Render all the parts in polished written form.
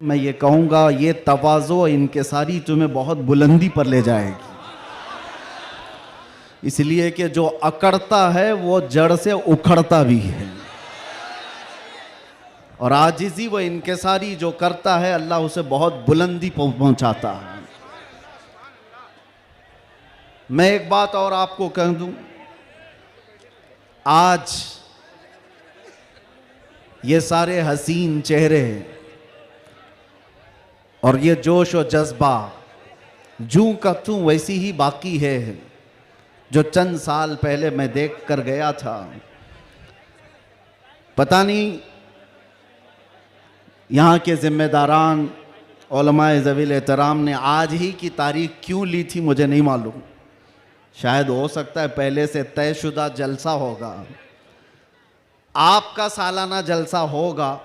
मैं ये कहूँगा, ये तवाज़ो इनकिसारी तुम्हें बहुत बुलंदी पर ले जाएगी, इसलिए कि जो अकड़ता है वो जड़ से उखड़ता भी है, और आजिज़ी व इनकिसारी जो करता है अल्लाह उसे बहुत बुलंदी पहुँचाता है। मैं एक बात और आपको कह दूं, आज ये सारे हसीन चेहरे और ये जोश और जज्बा जूं का तूं वैसी ही बाकी है जो चंद साल पहले मैं देख कर गया था। पता नहीं यहाँ के जिम्मेदारान उलमाए ज़वील एहतराम ने आज ही की तारीख क्यों ली थी मुझे नहीं मालूम। शायद हो सकता है पहले से तयशुदा जलसा होगा, आपका सालाना जलसा होगा,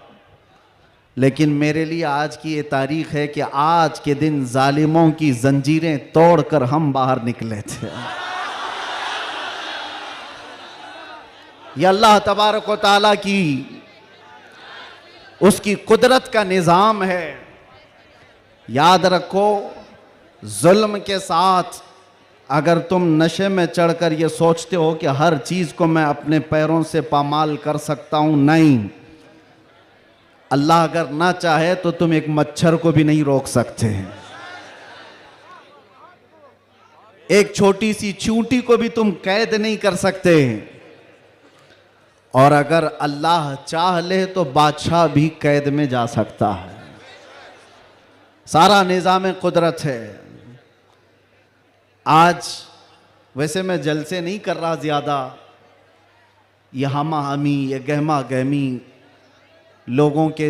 लेकिन मेरे लिए आज की ये तारीख है कि आज के दिन जालिमों की जंजीरें तोड़कर हम बाहर निकले थे। ये अल्लाह तबारक व तआला की उसकी कुदरत का निज़ाम है। याद रखो, जुल्म के साथ अगर तुम नशे में चढ़कर ये सोचते हो कि हर चीज़ को मैं अपने पैरों से पामाल कर सकता हूं, नहीं, अल्लाह अगर ना चाहे तो तुम एक मच्छर को भी नहीं रोक सकते हैं, एक छोटी सी चींटी को भी तुम कैद नहीं कर सकते, और अगर अल्लाह चाह ले तो बादशाह भी कैद में जा सकता है। सारा निज़ाम कुदरत है। आज वैसे मैं जलसे नहीं कर रहा ज़्यादा, ये हमा हमी, ये गहमा गहमी लोगों के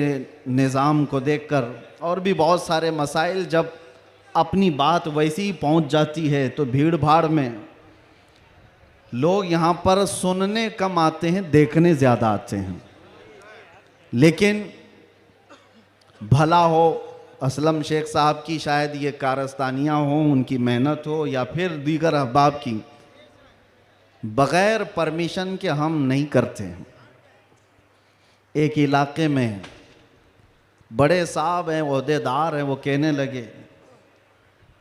निज़ाम को देखकर, और भी बहुत सारे मसाइल जब अपनी बात वैसी ही पहुंच जाती है तो भीड़ भाड़ में लोग यहाँ पर सुनने कम आते हैं, देखने ज़्यादा आते हैं। लेकिन भला हो असलम शेख साहब की शायद ये कारस्तानियाँ हों, उनकी मेहनत हो, या फिर दीगर अहबाब की, बग़ैर परमिशन के हम नहीं करते हैं। एक इलाके में बड़े साहब हैं, ओहदेदार हैं, वो कहने लगे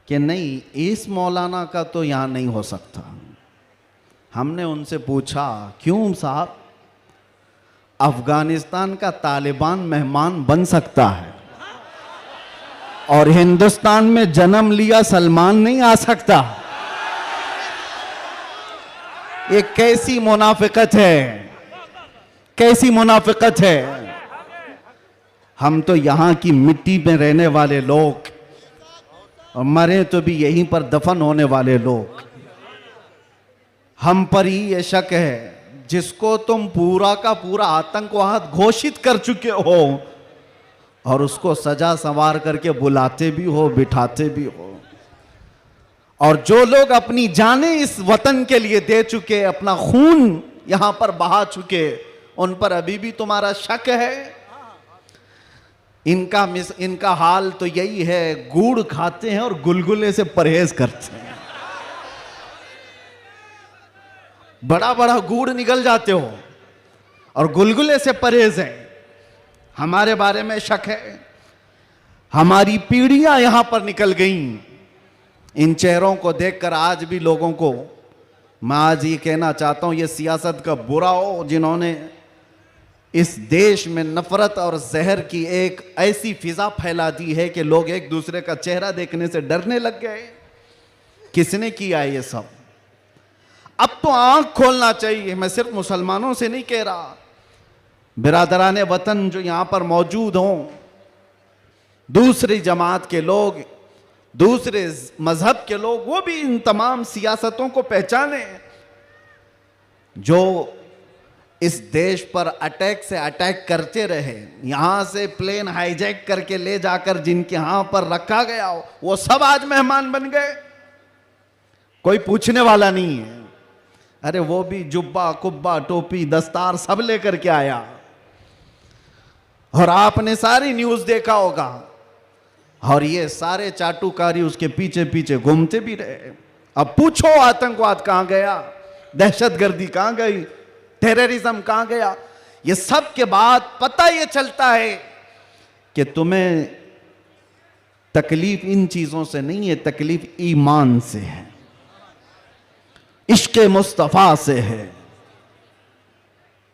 कि नहीं, इस मौलाना का तो यहाँ नहीं हो सकता। हमने उनसे पूछा क्यों साहब? अफगानिस्तान का तालिबान मेहमान बन सकता है और हिंदुस्तान में जन्म लिया सलमान नहीं आ सकता। ये कैसी मुनाफिकत है, कैसी मुनाफिकत है। हम तो यहाँ की मिट्टी में रहने वाले लोग, और मरे तो भी यहीं पर दफन होने वाले लोग, हम पर ही ये शक है जिसको तुम पूरा का पूरा आतंकवाद घोषित कर चुके हो और उसको सजा संवार करके बुलाते भी हो, बिठाते भी हो। और जो लोग अपनी जानें इस वतन के लिए दे चुके, अपना खून यहां पर बहा चुके, उन पर अभी भी तुम्हारा शक है। इनका हाल तो यही है, गुड़ खाते हैं और गुलगुले से परहेज करते हैं। बड़ा बड़ा गुड़ निकल जाते हो और गुलगुले से परहेज है। हमारे बारे में शक है। हमारी पीढ़ियां यहां पर निकल गईं। इन चेहरों को देखकर आज भी लोगों को मैं आज ये कहना चाहता हूं, ये सियासत का बुरा हो जिन्होंने इस देश में नफरत और जहर की एक ऐसी फिजा फैला दी है कि लोग एक दूसरे का चेहरा देखने से डरने लग गए। किसने किया है ये सब? अब तो आंख खोलना चाहिए। मैं सिर्फ मुसलमानों से नहीं कह रहा, बिरादराने वतन जो यहां पर मौजूद हों, दूसरी जमात के लोग, दूसरे मजहब के लोग, वो भी इन तमाम सियासतों को पहचाने जो इस देश पर अटैक से अटैक करते रहे। यहां से प्लेन हाईजैक करके ले जाकर जिनके यहां पर रखा गया हो, वो सब आज मेहमान बन गए, कोई पूछने वाला नहीं है। अरे वो भी जुब्बा कुब्बा टोपी दस्तार सब लेकर के आया, और आपने सारी न्यूज़ देखा होगा, और ये सारे चाटुकारी उसके पीछे पीछे घूमते भी रहे। अब पूछो आतंकवाद कहां गया, दहशतगर्दी कहां गई, टेररिज्म कहां गया? ये सब के बाद पता ये चलता है कि तुम्हें तकलीफ इन चीजों से नहीं है, तकलीफ ईमान से है, इश्क मुस्तफा से है।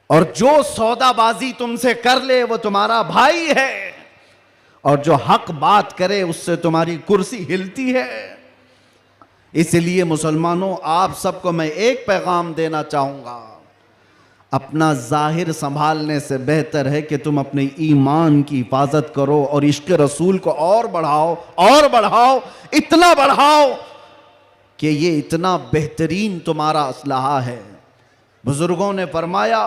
और जो सौदाबाजी तुमसे कर ले वो तुम्हारा भाई है, और जो हक बात करे उससे तुम्हारी कुर्सी हिलती है। इसलिए मुसलमानों, आप सबको मैं एक पैगाम देना चाहूंगा, अपना जाहिर संभालने से बेहतर है कि तुम अपने ईमान की हिफाजत करो और इश्क रसूल को और बढ़ाओ, इतना बढ़ाओ कि ये इतना बेहतरीन तुम्हारा असलहा है। बुजुर्गों ने फरमाया,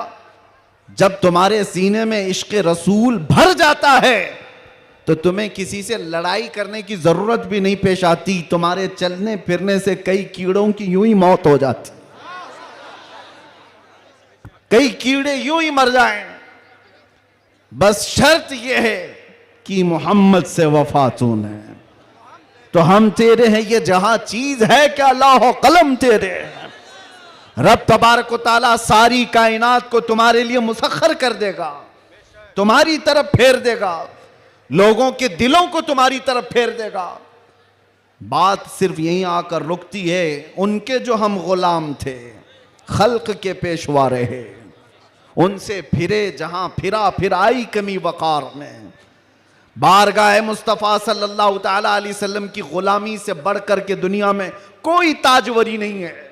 जब तुम्हारे सीने में इश्क रसूल भर जाता है तो तुम्हें किसी से लड़ाई करने की जरूरत भी नहीं पेश आती। तुम्हारे चलने फिरने से कई कीड़ों की यूं ही मौत हो जाती, कई कीड़े यूं ही मर जाएं। बस शर्त यह है कि मोहम्मद से वफा तूने, तो हम तेरे हैं। ये जहां चीज है क्या अल्लाह कलम तेरे हैं। रब तबारक व तआला सारी कायनात को तुम्हारे लिए मुसख्खर कर देगा, तुम्हारी तरफ फेर देगा, लोगों के दिलों को तुम्हारी तरफ फेर देगा। बात सिर्फ यहीं आकर रुकती है, उनके जो हम गुलाम थे, खल्क के पेशवा रहे, उनसे फिरे जहां फिर आई कमी वकार में। बारगाह मुस्तफ़ा सल्लल्लाहु ताला अलैहि वसल्लम की गुलामी से बढ़कर के दुनिया में कोई ताजवरी नहीं है।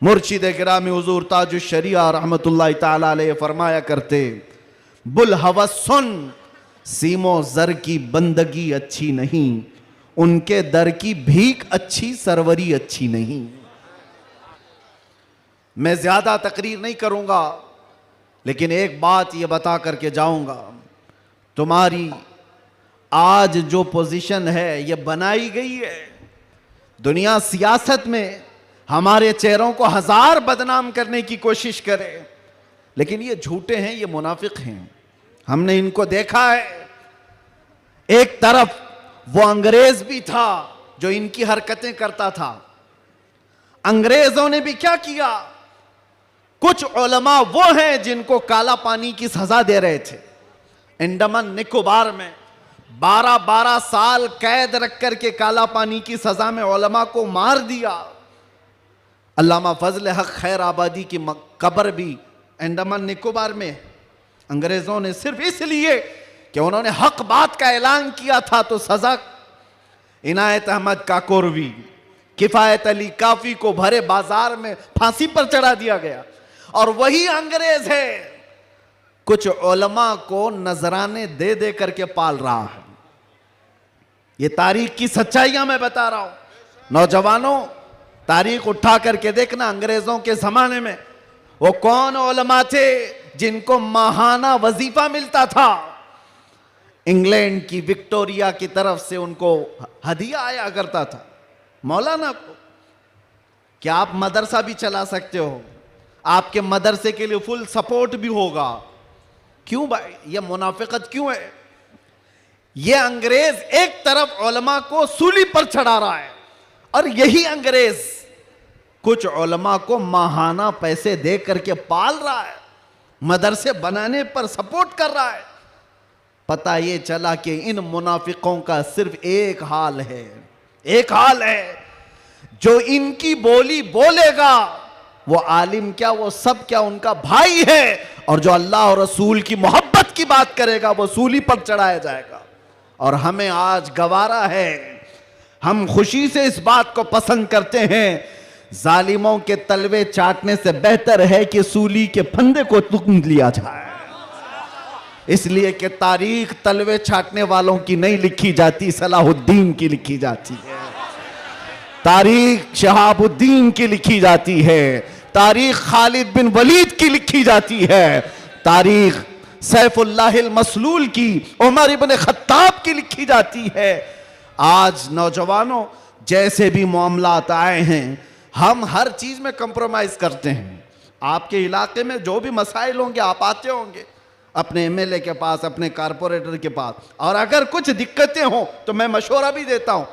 मुर्शिद गिरामी हुजूर ताजुश शरिया रहमतुल्लाह ताला अलैहि फरमाया करते, बुल हवस सुन, सीमो जर की बंदगी अच्छी नहीं, उनके दर की भीख अच्छी, सरवरी अच्छी नहीं। मैं ज्यादा तकरीर नहीं करूंगा, लेकिन एक बात यह बता करके जाऊंगा, तुम्हारी आज जो पोजीशन है यह बनाई गई है। दुनिया सियासत में हमारे चेहरों को हजार बदनाम करने की कोशिश करे, लेकिन ये झूठे हैं, ये मुनाफिक हैं। हमने इनको देखा है। एक तरफ वो अंग्रेज भी था जो इनकी हरकतें करता था। अंग्रेजों ने भी क्या किया, कुछ उलमा वो हैं जिनको काला पानी की सजा दे रहे थे। अंडमान निकोबार में 12-12 साल कैद रख करके काला पानी की सजा में उलमा को मार दिया। अल्लामा फजल हक खैर आबादी की कब्र भी अंडमान निकोबार में। अंग्रेजों ने सिर्फ इसलिए कि उन्होंने हक बात का ऐलान किया था तो सजा। इनायत अहमद काकोरवी, किफायत अली काफी को भरे बाजार में फांसी पर चढ़ा दिया गया। और वही अंग्रेज है कुछ उलमा को नजराने दे दे करके पाल रहा है। ये तारीख की सच्चाइयां मैं बता रहा हूं। नौजवानों, तारीख उठा करके देखना, अंग्रेजों के जमाने में वो कौन उलमा थे जिनको माहाना वजीफा मिलता था। इंग्लैंड की विक्टोरिया की तरफ से उनको हदिया आया करता था मौलाना को। क्या आप मदरसा भी चला सकते हो, आपके मदरसे के लिए फुल सपोर्ट भी होगा। क्यों भाई, ये मुनाफिकत क्यों है? ये अंग्रेज एक तरफ उलमा को सूली पर चढ़ा रहा है, और यही अंग्रेज कुछ उलमा को माहाना पैसे दे करके पाल रहा है, मदरसे बनाने पर सपोर्ट कर रहा है। पता ये चला कि इन मुनाफिकों का सिर्फ एक हाल है, एक हाल है, जो इनकी बोली बोलेगा वो आलिम क्या, वो सब क्या, उनका भाई है। और जो अल्लाह और रसूल की मोहब्बत की बात करेगा वो सूली पर चढ़ाया जाएगा। और हमें आज गवारा है, हम खुशी से इस बात को पसंद करते हैं, जालिमों के तलवे चाटने से बेहतर है कि सूली के फंदे को तुम लिया जाए। इसलिए कि तारीख तलवे छाटने वालों की नहीं लिखी जाती, सलाहुद्दीन की लिखी जाती है। तारीख शहाबुद्दीन की लिखी जाती है, तारीख खालिद बिन वलीद की लिखी जाती है, तारीख सैफुल्लाहिल मसलूल की, उमर इब्न खत्ताब की लिखी जाती है। आज नौजवानों, जैसे भी मामलात आए हैं, हम हर चीज में कंप्रोमाइज करते हैं। आपके इलाके में जो भी मसाइल होंगे आप आते होंगे अपने एमएलए के पास, अपने कारपोरेटर के पास, और अगर कुछ दिक्कतें हो तो मैं मशवरा भी देता हूं।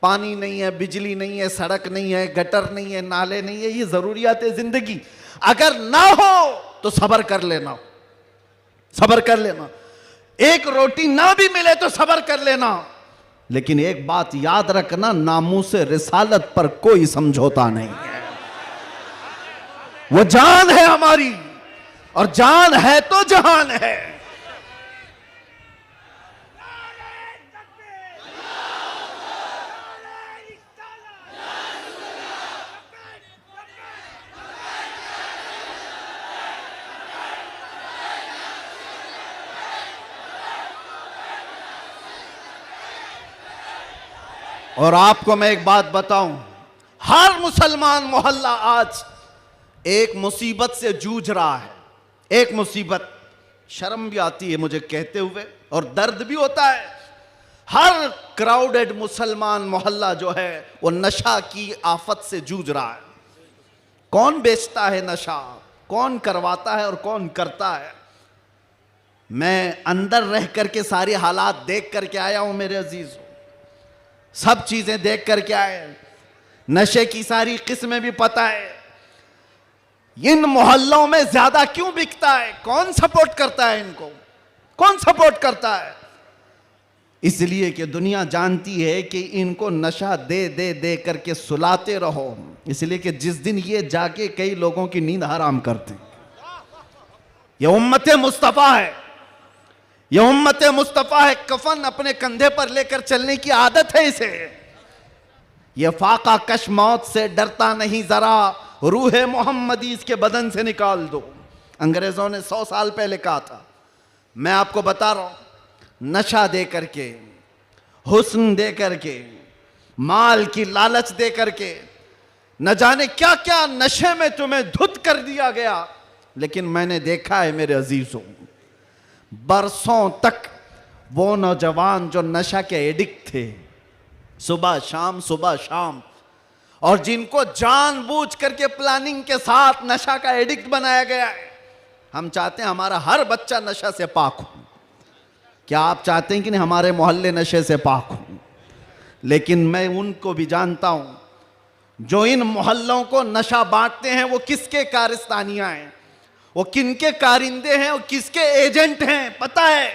पानी नहीं है, बिजली नहीं है, सड़क नहीं है, गटर नहीं है, नाले नहीं है, ये जरूरियात जिंदगी। अगर ना हो तो सब्र कर लेना, सब्र कर लेना। एक रोटी ना भी मिले तो सब्र कर लेना। लेकिन एक बात याद रखना, नामूसे रिसालत पर कोई समझौता नहीं है। वो जान है हमारी, और जान है तो जहान है। और आपको मैं एक बात बताऊं, हर मुसलमान मोहल्ला आज एक मुसीबत से जूझ रहा है। एक मुसीबत, शर्म भी आती है मुझे कहते हुए और दर्द भी होता है। हर क्राउडेड मुसलमान मोहल्ला जो है वो नशा की आफत से जूझ रहा है। कौन बेचता है नशा, कौन करवाता है और कौन करता है। मैं अंदर रह करके सारे हालात देख करके आया हूं मेरे अजीज, सब चीजें देख करके आए, नशे की सारी किस्में भी पता है। इन मोहल्लों में ज्यादा क्यों बिकता है, कौन सपोर्ट करता है इनको, कौन सपोर्ट करता है? इसलिए कि दुनिया जानती है कि इनको नशा दे दे दे करके सुलाते रहो, इसलिए कि जिस दिन ये जाके कई लोगों की नींद हराम करते। ये उम्मते मुस्तफा है, ये उम्मते मुस्तफा है। कफन अपने कंधे पर लेकर चलने की आदत है इसे। ये फाका कश मौत से डरता नहीं जरा, रूह मोहम्मदी इसके बदन से निकाल दो। अंग्रेजों ने 100 साल पहले कहा था। मैं आपको बता रहा हूं, नशा दे करके, हुस्न दे करके, माल की लालच दे करके, न जाने क्या क्या नशे में तुम्हें धुत कर दिया गया। लेकिन मैंने देखा है मेरे अजीजों, बरसों तक वो नौजवान जो नशा के एडिक्ट थे, सुबह शाम, और जिनको जानबूझ करके प्लानिंग के साथ नशा का एडिक्ट बनाया गया है। हम चाहते हैं हमारा हर बच्चा नशा से पाक हो। क्या आप चाहते हैं कि नहीं हमारे मोहल्ले नशे से पाक हो? लेकिन मैं उनको भी जानता हूं जो इन मोहल्लों को नशा बांटते हैं, वो किसके कारस्तानियां हैं, वो किनके कारिंदे हैं, वो किसके एजेंट हैं, पता है।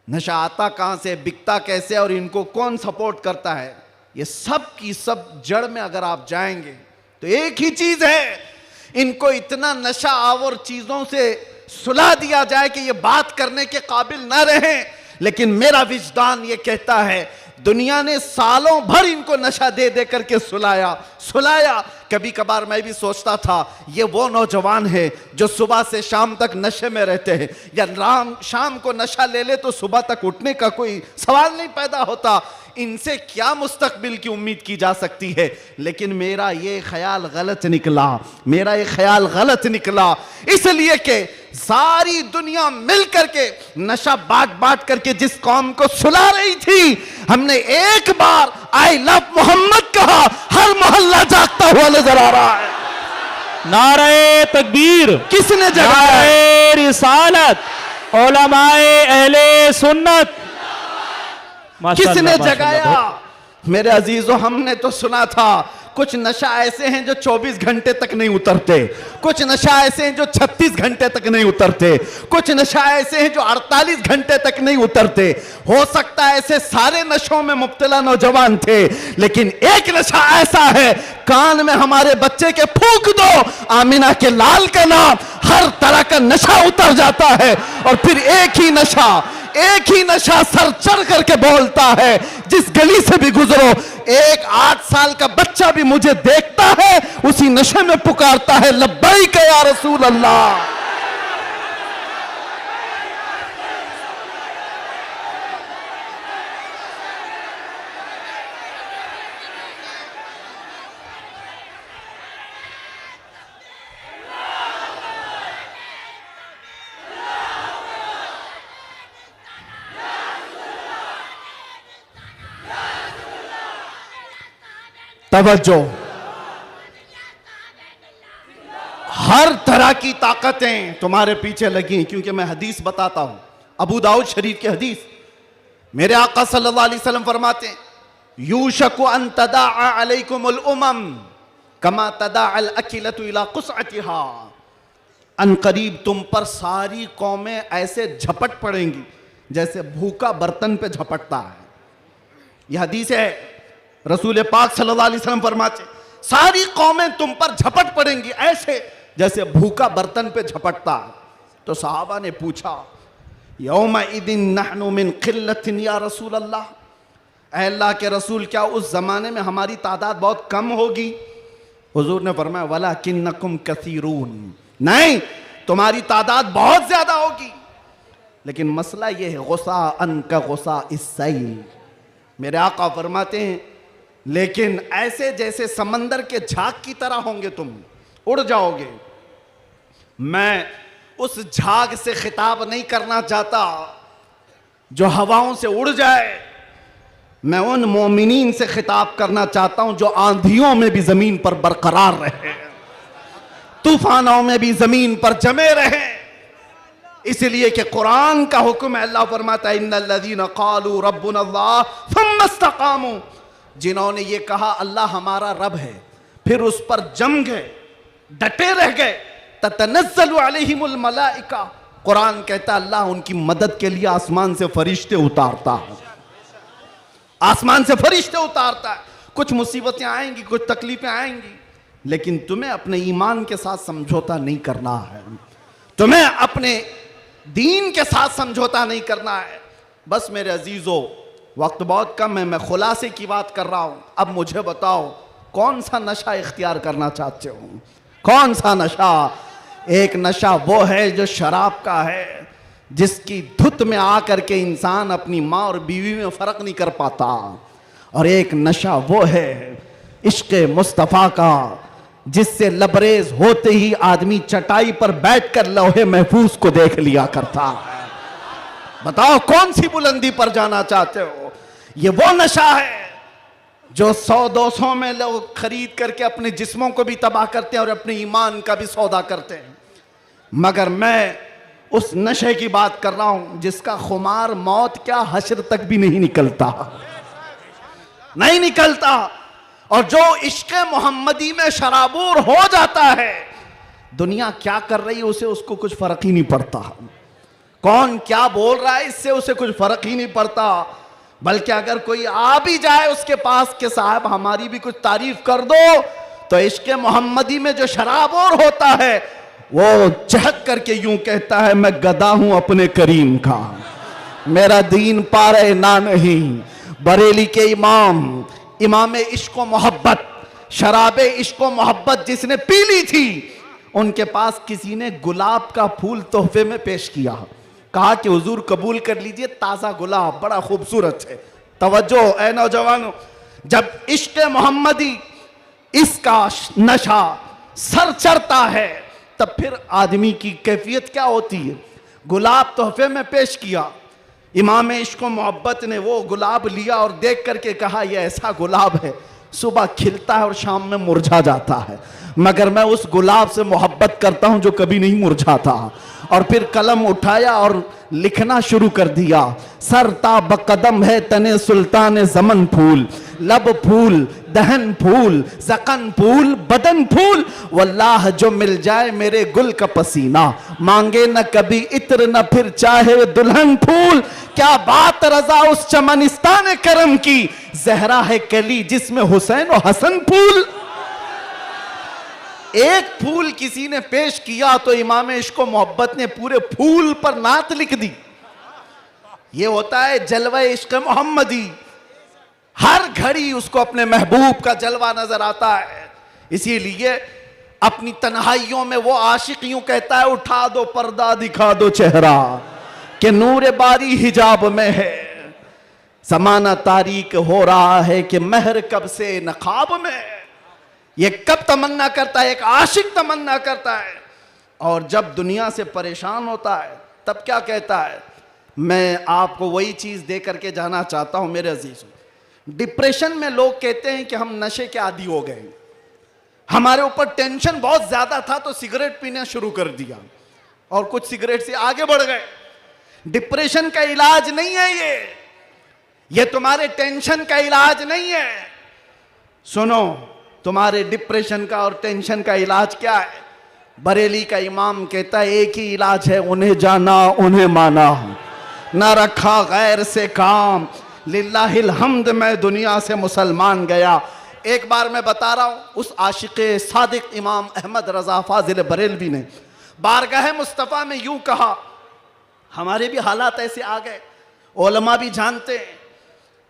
नशा आता कहां से, बिकता कैसे, और इनको कौन सपोर्ट करता है, ये सब की सब जड़ में अगर आप जाएंगे तो एक ही चीज है, इनको इतना नशा आवर चीजों से सुला दिया जाए कि ये बात करने के काबिल ना रहे। लेकिन मेरा विजदान ये कहता है, दुनिया ने सालों भर इनको नशा दे दे करके सुलाया। कभी कभार मैं भी सोचता था ये वो नौजवान है जो सुबह से शाम तक नशे में रहते हैं, या शाम को नशा ले ले तो सुबह तक उठने का कोई सवाल नहीं पैदा होता। इनसे क्या मुस्तकबिल की उम्मीद की जा सकती है। लेकिन मेरा ये ख्याल गलत निकला, इसलिए कि सारी दुनिया मिल करके नशा बांट करके जिस कौम को सुला रही थी, हमने एक बार आई लव मोहम्मद कहा, हर मोहल्ला जागता हुआ नजर आ रहा है। नारे तकबीर किसने जगाया? नारे रिसालत, उलमाए अहले सुन्नत, किसने जगाया? मेरे अजीजों, हमने तो सुना था कुछ नशा ऐसे हैं जो 24 घंटे तक नहीं उतरते, कुछ नशा ऐसे हैं जो 36 घंटे तक नहीं उतरते, कुछ नशा ऐसे हैं जो 48 घंटे तक नहीं उतरते। हो सकता है ऐसे सारे नशों में मुब्तला नौजवान थे, लेकिन एक नशा ऐसा है, कान में हमारे बच्चे के फूंक दो आमिना के लाल का नाम, हर तरह का नशा उतर जाता है। और फिर एक ही नशा सर चढ़ करके बोलता है, जिस गली से भी गुजरो, एक 8 साल का बच्चा भी मुझे देखता है, उसी नशे में पुकारता है, लब्बैक या रसूल अल्लाह। तवज्जो, हर तरह की ताकतें तुम्हारे पीछे लगी, क्योंकि मैं हदीस बताता हूं, अबू दाऊद शरीफ की हदीस। मेरे आका सल्लल्लाहु अलैहि वसल्लम फरमाते हैं, यूशकु अन तदाअ अलैकुमुल उमम कमा तदाअल अकिलतु इला कुसअतिहा। अन करीब तुम पर सारी कौमें ऐसे झपट पड़ेंगी जैसे भूखा बर्तन पे झपटता है। यह हदीस है, रसूल पाक सल्लल्लाहु अलैहि वसल्लम फरमाते सारी कौमें तुम पर झपट पड़ेंगी ऐसे जैसे भूखा बर्तन पे झपटता है। तो सहाबा ने पूछा, यौमा इदिन नहनु मिन क़िल्लतिन या रसूल अल्लाह, ऐ अल्लाह के रसूल क्या उस जमाने में हमारी तादाद बहुत कम होगी? हुजूर ने फरमाया, वलाकिन्नकुम कसीरून, नहीं तुम्हारी तादाद बहुत ज्यादा होगी, लेकिन मसला यह है गुस्सा अन का गुस्सा इस्सैल। मेरे आका फरमाते हैं लेकिन ऐसे जैसे समंदर के झाग की तरह होंगे, तुम उड़ जाओगे। मैं उस झाग से खिताब नहीं करना चाहता जो हवाओं से उड़ जाए, मैं उन मोमिनीन से खिताब करना चाहता हूं जो आंधियों में भी जमीन पर बरकरार रहे, तूफानों में भी जमीन पर जमे रहे। इसलिए कि कुरान का हुक्म है, अल्लाह फरमाता है इन्नल्लज़ीना क़ालू रब्बुनल्लाह थुम्मा इस्तक़ामू, जिन्होंने ये कहा अल्लाह हमारा रब है फिर उस पर जम गए, डटे रह गए, ततनज़्ज़लु अलैहिमुल मलाइका, कुरान कहता है अल्लाह उनकी मदद के लिए आसमान से फरिश्ते उतारता है, आसमान से फरिश्ते उतारता है। कुछ मुसीबतें आएंगी, कुछ तकलीफें आएंगी, लेकिन तुम्हें अपने ईमान के साथ समझौता नहीं करना है, तुम्हें अपने दीन के साथ समझौता नहीं करना है। बस मेरे अजीजों, वक्त बहुत कम है, मैं खुलासे की बात कर रहा हूं। अब मुझे बताओ कौन सा नशा इख्तियार करना चाहते हो? कौन सा नशा? एक नशा वो है जो शराब का है, जिसकी धुत में आकर के इंसान अपनी माँ और बीवी में फर्क नहीं कर पाता, और एक नशा वो है इश्क मुस्तफ़ा का, जिससे लबरेज होते ही आदमी चटाई पर बैठकर लौहे महफूज को देख लिया करता है। बताओ कौन सी बुलंदी पर जाना चाहते हो? ये वो नशा है जो 100-200 में लोग खरीद करके अपने जिस्मों को भी तबाह करते हैं और अपने ईमान का भी सौदा करते हैं। मगर मैं उस नशे की बात कर रहा हूं जिसका खुमार मौत क्या हश्र तक भी नहीं निकलता, नहीं निकलता। और जो इश्क मोहम्मदी में शराबूर हो जाता है, दुनिया क्या कर रही है उसे उसको कुछ फर्क ही नहीं पड़ता, कौन क्या बोल रहा है इससे उसे कुछ फर्क ही नहीं पड़ता। बल्कि अगर कोई आ भी जाए उसके पास के साहब हमारी भी कुछ तारीफ कर दो, तो इश्क मोहम्मदी में जो शराबूर होता है वो चहक करके यूं कहता है मैं गदा हूं अपने करीम का, मेरा दीन पारे ना नहीं। बरेली के इमाम इश्को मोहब्बत, शराबे इश्को मोहब्बत जिसने पी ली थी, उनके पास किसी ने गुलाब का फूल तोहफे में पेश किया, कहा कि हुजूर कबूल कर लीजिए, ताज़ा गुलाब बड़ा खूबसूरत है। तवज्जो ऐ नौजवानों, जब इश्क मोहम्मदी इसका नशा सर चढ़ता है तब फिर आदमी की कैफियत क्या होती है। गुलाब तोहफे में पेश किया, इमाम इश्क मोहब्बत ने वो गुलाब लिया और देख करके कहा यह ऐसा गुलाब है सुबह खिलता है और शाम में मुरझा जाता है, मगर मैं उस गुलाब से मोहब्बत करता हूं जो कभी नहीं मुरझाता। और फिर कलम उठाया और लिखना शुरू कर दिया, सरता बकदम है तने सुल्तान जमन फूल, लब फूल दहन फूल जकन फूल बदन फूल, वल्लाह जो मिल जाए मेरे गुल का पसीना, मांगे न कभी इत्र न फिर चाहे दुल्हन फूल। क्या बात रजा उस चमनिस्तान करम की, जहरा है कली जिसमें हुसैन और हसन फूल। एक फूल किसी ने पेश किया तो इमाम इश्क मोहब्बत ने पूरे फूल पर नात लिख दी। ये होता है जलवा इश्क मोहम्मदी, हर घड़ी उसको अपने महबूब का जलवा नजर आता है। इसीलिए अपनी तन्हाइयों में वो आशिक यूं कहता है, उठा दो पर्दा दिखा दो चेहरा कि नूर बारी हिजाब में है, ज़माना तारीक हो रहा है कि महर कब से नकाब में। ये कब तमन्ना करता है, एक आशिक तमन्ना करता है, और जब दुनिया से परेशान होता है तब क्या कहता है, मैं आपको वही चीज़ दे करके जाना चाहता हूं मेरे अजीज़ों। डिप्रेशन में लोग कहते हैं कि हम नशे के आदी हो गए, हमारे ऊपर टेंशन बहुत ज़्यादा था तो सिगरेट पीना शुरू कर दिया और कुछ सिगरेट से आगे बढ़ गए। डिप्रेशन का इलाज नहीं है ये तुम्हारे टेंशन का इलाज नहीं है। सुनो, तुम्हारे डिप्रेशन का और टेंशन का इलाज क्या है? बरेली का इमाम कहता है एक ही इलाज है, उन्हें जाना उन्हें माना, ना रखा गैर से काम, लिल्लाहिल हम्द, मैं दुनिया से मुसलमान गया। एक बार मैं बता रहा हूँ, उस आशिक़े सादिक इमाम अहमद रज़ा फ़ाज़िल बरेलवी ने बारगाह मुस्तफ़ा में यूं कहा। हमारे भी हालात ऐसे आ गए, उलमा भी जानते हैं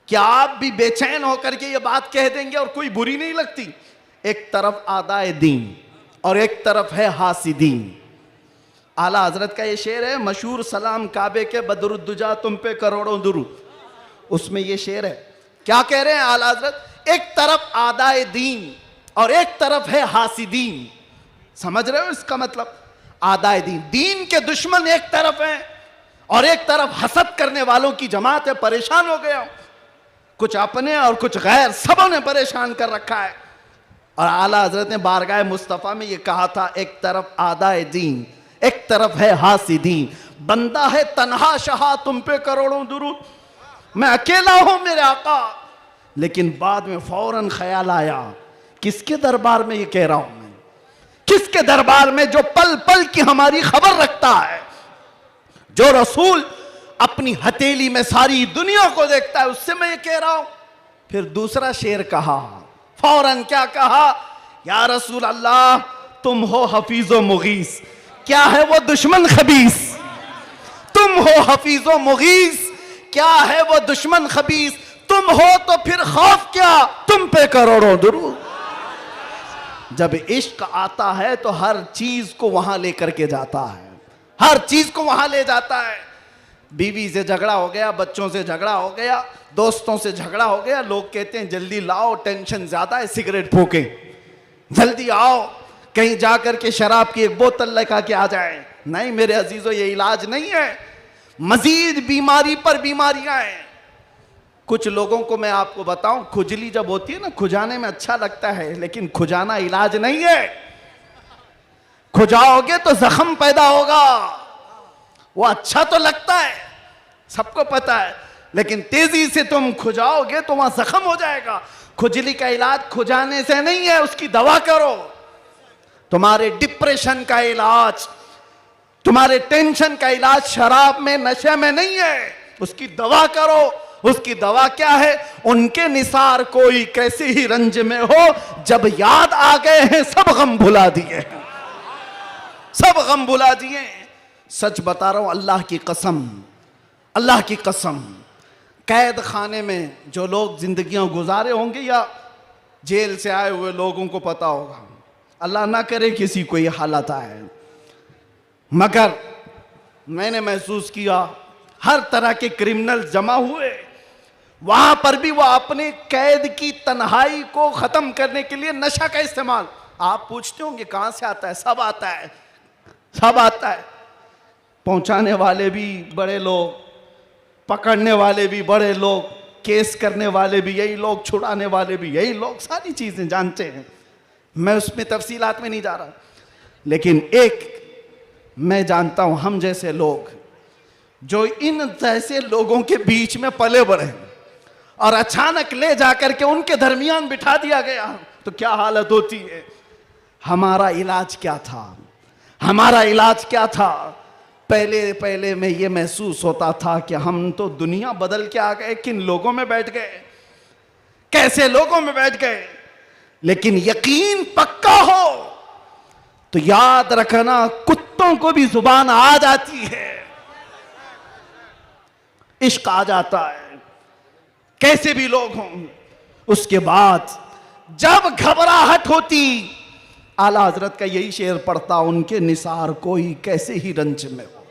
कि आप भी बेचैन होकर के ये बात कह देंगे और कोई बुरी नहीं लगती। एक तरफ आदाए दीन और एक तरफ है हासिदीन। आला हजरत का ये शेर है मशहूर, सलाम काबे के बदरुद्दुजा तुम पे करोड़ों दुरूद। उसमें ये शेर है, क्या कह रहे हैं आला हजरत? एक तरफ आदाए दीन और एक तरफ है हासिदीन। समझ रहे हो इसका मतलब? आदाए दीन, दीन के दुश्मन एक तरफ हैं और एक तरफ हसद करने वालों की जमात है। परेशान हो गया, कुछ अपने और कुछ गैर, सबों ने परेशान कर रखा है। और आला हजरत ने बारगाह मुस्तफ़ा में ये कहा था, एक तरफ आदाए दीन, एक तरफ है हासिदीन। बंदा है तन्हा शहा तुम पे करोड़ों दुरूद, मैं अकेला हूं मेरे आका। लेकिन बाद में फौरन ख्याल आया, किसके दरबार में ये कह रहा हूं मैं? किसके दरबार में जो पल पल की हमारी खबर रखता है, जो रसूल अपनी हथेली में सारी दुनिया को देखता है, उससे मैं ये कह रहा हूं। फिर दूसरा शेर कहा, फौरन क्या कहा? या रसूल अल्लाह, तुम हो हफीजो मुगीस, क्या है वो दुश्मन खबीस? तुम हो हफीजो मुगीस, क्या है वो दुश्मन खबीस? तुम हो तो फिर खौफ क्या, तुम पे करोड़ों दुरूद। जब इश्क आता है तो हर चीज को वहां लेकर के जाता है, हर चीज को वहां ले जाता है। बीवी से झगड़ा हो गया, बच्चों से झगड़ा हो गया, दोस्तों से झगड़ा हो गया, लोग कहते हैं जल्दी लाओ, टेंशन ज्यादा है, सिगरेट फूकें, जल्दी आओ, कहीं जाकर के शराब की एक बोतल लेकर के आ जाए। नहीं मेरे अजीजों, ये इलाज नहीं है, मजीद बीमारी पर बीमारियां हैं। कुछ लोगों को मैं आपको बताऊं, खुजली जब होती है ना, खुजाने में अच्छा लगता है, लेकिन खुजाना इलाज नहीं है। खुजाओगे तो जख्म पैदा होगा। वो अच्छा तो लगता है, सबको पता है, लेकिन तेजी से तुम खुजाओगे तो वहां जख्म हो जाएगा। खुजली का इलाज खुजाने से नहीं है, उसकी दवा करो। तुम्हारे डिप्रेशन का इलाज, तुम्हारे टेंशन का इलाज शराब में, नशे में नहीं है, उसकी दवा करो। उसकी दवा क्या है? उनके निसार कोई कैसे ही रंज में हो, जब याद आ गए हैं सब गम भुला दिए, सब गम भुला दिए। सच बता रहा हूं, अल्लाह की कसम, अल्लाह की कसम, कैद खाने में जो लोग जिंदगियां गुजारे होंगे या जेल से आए हुए लोगों को पता होगा, अल्लाह ना करे किसी को ये हालत आए, मगर मैंने महसूस किया हर तरह के क्रिमिनल जमा हुए। वहां पर भी वो अपने कैद की तन्हाई को खत्म करने के लिए नशा का इस्तेमाल। आप पूछते होंगे कहां से आता है? सब आता है, सब आता है। पहुंचाने वाले भी बड़े लोग, पकड़ने वाले भी बड़े लोग, केस करने वाले भी यही लोग, छुड़ाने वाले भी यही लोग, सारी चीजें जानते हैं। मैं उसमें तफसीलात में नहीं जा रहा, लेकिन एक मैं जानता हूं, हम जैसे लोग जो इन जैसे लोगों के बीच में पले बढ़े और अचानक ले जाकर के उनके दरमियान बिठा दिया गया, तो क्या हालत होती है। हमारा इलाज क्या था? हमारा इलाज क्या था? पहले पहले में ये महसूस होता था कि हम तो दुनिया बदल के आ गए, किन लोगों में बैठ गए, कैसे लोगों में बैठ गए। लेकिन यकीन पक्का हो तो याद रखना, कुत्तों को भी जुबान आ जाती है, इश्क आ जाता है, कैसे भी लोग हों। उसके बाद जब घबराहट होती, आला हजरत का यही शेर पढ़ता, उनके निसार कोई कैसे ही रंज में हो,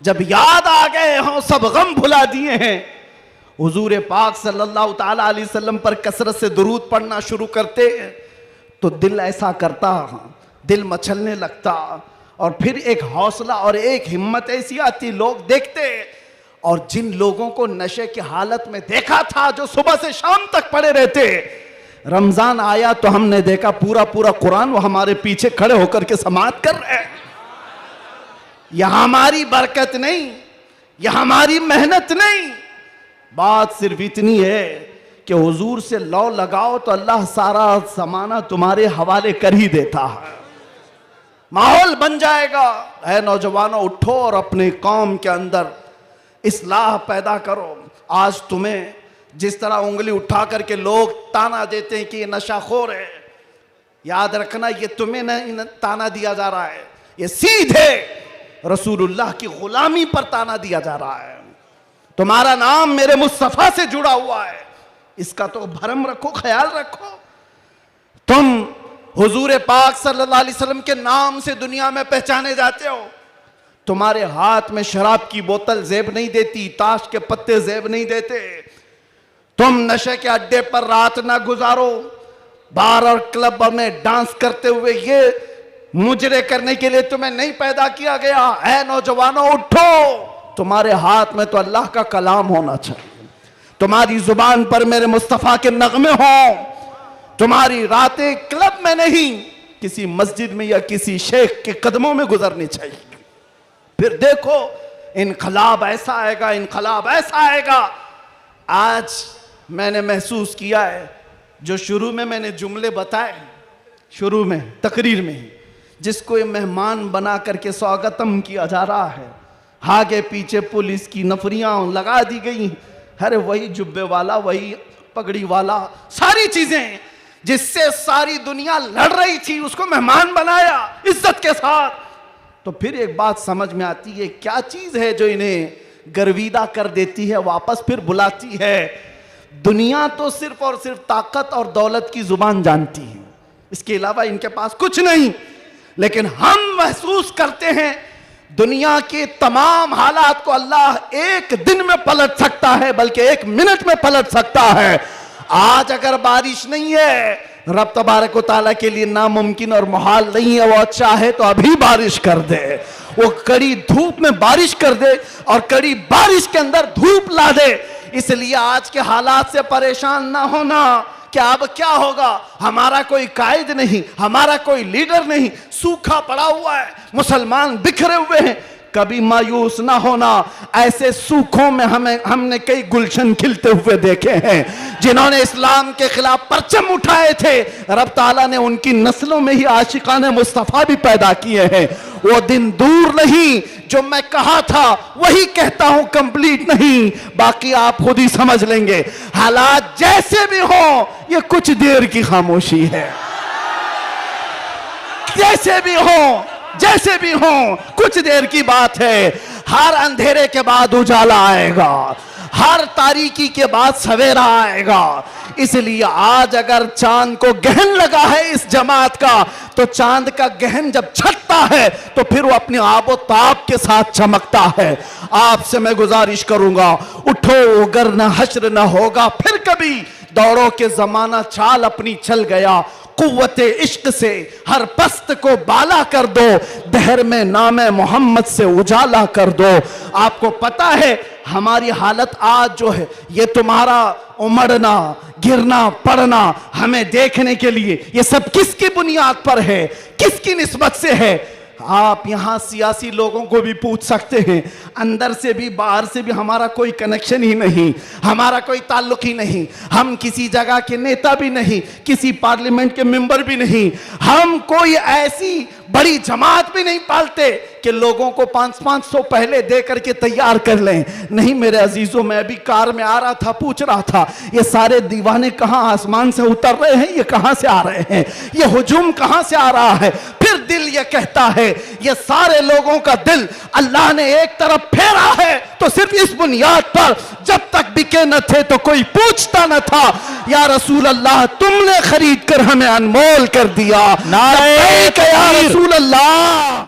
जब याद आ गए हों सब गम भुला दिए हैं। हुजूर पाक सल्लल्लाहु ताला अलैहि वसल्लम पर कसरत से दुरूद पढ़ना शुरू करते तो दिल ऐसा करता, दिल मचलने लगता, और फिर एक हौसला और एक हिम्मत ऐसी आती, लोग देखते। और जिन लोगों को नशे की हालत में देखा था, जो सुबह से शाम तक पड़े रहते, रमजान आया तो हमने देखा पूरा पूरा कुरान वो हमारे पीछे खड़े होकर के समाअत कर रहे हैं। यह हमारी बरकत नहीं, यह हमारी मेहनत नहीं, बात सिर्फ इतनी है कि हुजूर से लौ लगाओ तो अल्लाह सारा जमाना तुम्हारे हवाले कर ही देता है, माहौल बन जाएगा। है नौजवानों, उठो और अपने कौम के अंदर इस्लाह पैदा करो। आज तुम्हें जिस तरह उंगली उठा करके लोग ताना देते हैं कि ये नशाखोर है, याद रखना ये तुम्हें नहीं ताना दिया जा रहा है, ये सीधे रसूलुल्लाह की गुलामी पर ताना दिया जा रहा है। तुम्हारा नाम मेरे मुस्तफा से जुड़ा हुआ है, इसका तो भरम रखो, ख्याल रखो। तुम हुजूर पाक सल्लल्लाहु अलैहि वसल्लम के नाम से दुनिया में पहचाने जाते हो। तुम्हारे हाथ में शराब की बोतल जेब नहीं देती, ताश के पत्ते जेब नहीं देते। तुम नशे के अड्डे पर रात ना गुजारो, बार और क्लब में डांस करते हुए ये मुजरे करने के लिए तुम्हें नहीं पैदा किया गया। ऐ नौजवानों उठो, तुम्हारे हाथ में तो अल्लाह का कलाम होना चाहिए, तुम्हारी जुबान पर मेरे मुस्तफा के नगमे हों, तुम्हारी रातें क्लब में नहीं किसी मस्जिद में या किसी शेख के कदमों में गुजरनी चाहिए। फिर देखो इनकलाब ऐसा आएगा, इनकलाब ऐसा आएगा। आज मैंने महसूस किया है, जो शुरू में मैंने जुमले बताए, शुरू में तकरीर में, जिसको ये मेहमान बना करके स्वागतम किया जा रहा है, आगे पीछे पुलिस की नफरियां लगा दी गई। अरे वही जुब्बे वाला, वही पगड़ी वाला, सारी चीजें जिससे सारी दुनिया लड़ रही थी, उसको मेहमान बनाया इज्जत के साथ। तो फिर एक बात समझ में आती है, क्या चीज है जो इन्हें गर्विदा कर देती है, वापस फिर बुलाती है। दुनिया तो सिर्फ और सिर्फ ताकत और दौलत की जुबान जानती है, इसके अलावा इनके पास कुछ नहीं। लेकिन हम महसूस करते हैं दुनिया के तमाम हालात को अल्लाह एक दिन में पलट सकता है, बल्कि एक मिनट में पलट सकता है। आज अगर बारिश नहीं है, रब तबारक व तआला के लिए नामुमकिन और मुहाल नहीं है। वो चाहे तो अभी बारिश कर दे, वो कड़ी धूप में बारिश कर दे और कड़ी बारिश के अंदर धूप ला दे। इसलिए आज के हालात से परेशान ना होना कि अब क्या होगा, हमारा कोई कायद नहीं, हमारा कोई लीडर नहीं, सूखा पड़ा हुआ है, मुसलमान बिखरे हुए हैं। कभी मायूस ना होना, ऐसे सूखों में हमने कई गुलशन खिलते हुए देखे हैं। जिन्होंने इस्लाम के खिलाफ परचम उठाए थे, रब ताला ने उनकी नस्लों में ही आशिकाने मुस्तफा भी पैदा किए हैं। वो दिन दूर नहीं, जो मैं कहा था वही कहता हूं, कंप्लीट नहीं, बाकी आप खुद ही समझ लेंगे। हालात जैसे भी हो, ये कुछ देर की खामोशी है। जैसे भी हो, जैसे भी हो, कुछ देर की बात है। हर अंधेरे के बाद उजाला आएगा, हर तारीकी के बाद सवेरा आएगा। इसलिए आज अगर चांद को गहन लगा है इस जमात का, तो चांद का गहन जब छटता है तो फिर वो अपने आबो ताब के साथ चमकता है। आपसे मैं गुजारिश करूंगा, उठो, अगर न हश्र न होगा फिर कभी, दौड़ो के जमाना चाल अपनी चल गया। कुव्वते इश्क से हर पस्त को बाला कर दो, दहर में नामे मोहम्मद से उजाला कर दो। आपको पता है हमारी हालत आज जो है, ये तुम्हारा उमड़ना, गिरना, पड़ना हमें देखने के लिए, ये सब किसकी बुनियाद पर है, किसकी निस्बत से है? आप यहां सियासी लोगों को भी पूछ सकते हैं, अंदर से भी बाहर से भी हमारा कोई कनेक्शन ही नहीं, हमारा कोई ताल्लुक ही नहीं। हम किसी जगह के नेता भी नहीं, किसी पार्लियामेंट के मेंबर भी नहीं, हम कोई ऐसी बड़ी जमात भी नहीं पालते कि लोगों को 500-500 पहले दे करके तैयार कर लें। नहीं मेरे अजीजों, मैं भी कार में आ रहा था, पूछ रहा था ये सारे दीवाने कहां आसमान से उतर रहे हैं, ये कहां से आ रहे हैं, ये हुजूम कहां से आ रहा है? फिर दिल ये कहता है, ये सारे लोगों का दिल अल्लाह ने एक तरफ फेरा है, तो सिर्फ इस बुनियाद पर, जब तक बिके न थे तो कोई पूछता न था, या रसूल अल्लाह तुमने खरीद कर हमें अनमोल कर दिया। नारे या रसूल अल्लाह।